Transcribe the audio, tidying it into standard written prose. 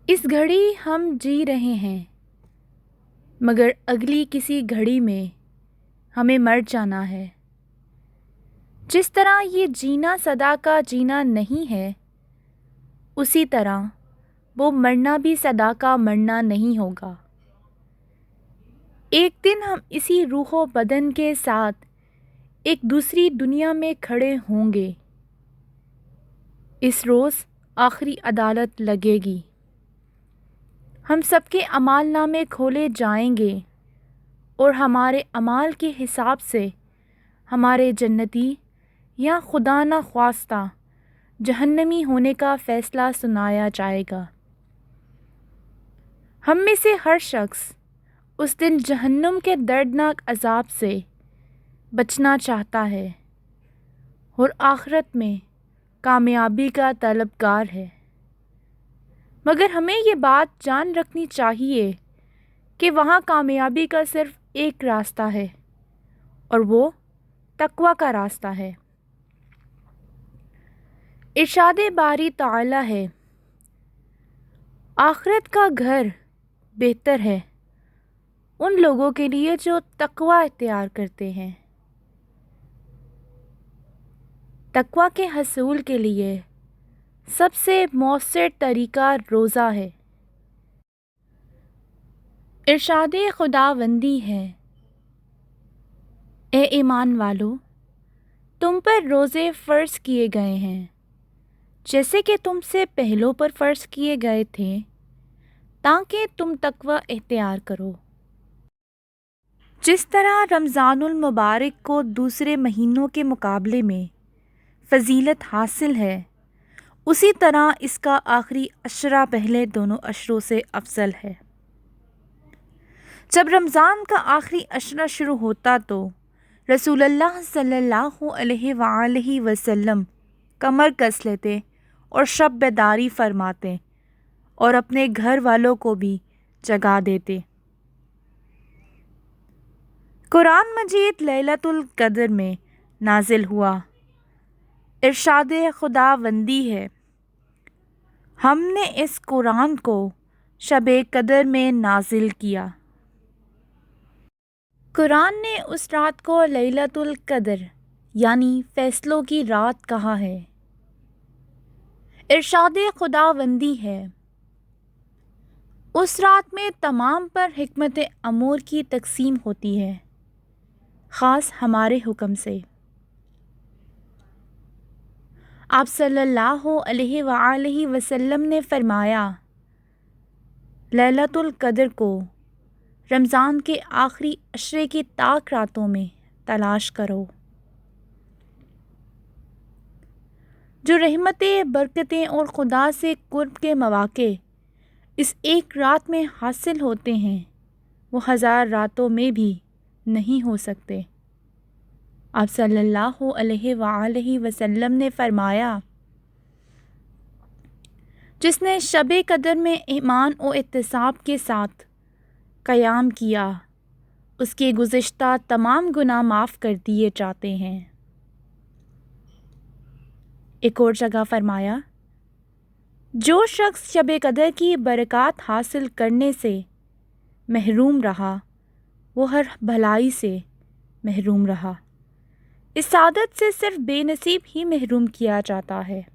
इस घड़ी हम जी रहे हैं, मगर अगली किसी घड़ी में हमें मर जाना है। जिस तरह ये जीना सदा का जीना नहीं है, उसी तरह वो मरना भी सदा का मरना नहीं होगा। एक दिन हम इसी रूहो बदन के साथ एक दूसरी दुनिया में खड़े होंगे। इस रोज़ आखिरी अदालत लगेगी। हम सबके अमाल नामे खोले जाएंगे और हमारे अमाल के हिसाब से हमारे जन्नती या खुदा न ख्वास्ता जहन्नमी होने का फ़ैसला सुनाया जाएगा। हम में से हर शख्स उस दिन जहन्नुम के दर्दनाक अज़ाब से बचना चाहता है और आखिरत में कामयाबी का तलबगार है। मगर हमें ये बात जान रखनी चाहिए कि वहाँ कामयाबी का सिर्फ़ एक रास्ता है और वो तक़वा का रास्ता है। इरशादे बारी ताला है, आखिरत का घर बेहतर है उन लोगों के लिए जो तक़वा इख्तियार करते हैं। तक़वा के हसूल के लिए सबसे मौसर तरीक़ा रोज़ा है। इरशादे खुदावंदी है, ए ईमान वालो, तुम पर रोज़े फ़र्ज़ किए गए हैं जैसे कि तुमसे पहलों पर फ़र्ज़ किए गए थे, ताकि तुम तक़वा इख्तियार करो। जिस तरह रमज़ानुल मुबारक को दूसरे महीनों के मुकाबले में फ़जीलत हासिल है, उसी तरह इसका आखिरी अशरा पहले दोनों अशरों से अफजल है। जब रमज़ान का आखिरी अशरा शुरू होता तो रसूलुल्लाह सल्लल्लाहु अलैहि वसल्लम कमर कस लेते और शब बेदारी फरमाते और अपने घर वालों को भी जगा देते। कुरान मजीद लैलतुल क़द्र में नाजिल हुआ। इरशादे खुदावंदी है, हमने इस कुरान को शब-ए क़द्र में नाजिल किया। कुरान ने उस रात को लैलतुल क़द्र यानी फ़ैसलों की रात कहा है। इरशादे खुदावंदी है, उस रात में तमाम पर हिकमत अमूर की तक़सीम होती है, ख़ास हमारे हुक्म से। आप सल्लल्लाहु अलैहि वसल्लम ने फ़रमाया, लैलतुल क़द्र को रमज़ान के आखिरी अशरे की ताक रातों में तलाश करो। जो रहमतें, बरकतें और खुदा से कुर्ब के मौक़े इस एक रात में हासिल होते हैं, वो 1000 रातों में भी नहीं हो सकते। आप सल्लल्लाहु अलैहि वसल्लम ने फ़रमाया, जिसने शब-ए क़द्र में ईमान और एहतिसाब के साथ क़याम किया, उसके गुज़िश्ता तमाम गुनाह माफ़ कर दिए जाते हैं। एक और जगह फ़रमाया, जो शख्स शब-ए क़द्र की बरक़ात हासिल करने से महरूम रहा, वो हर भलाई से महरूम रहा। इस सादत से सिर्फ़ बेनसीब ही महरूम किया जाता है।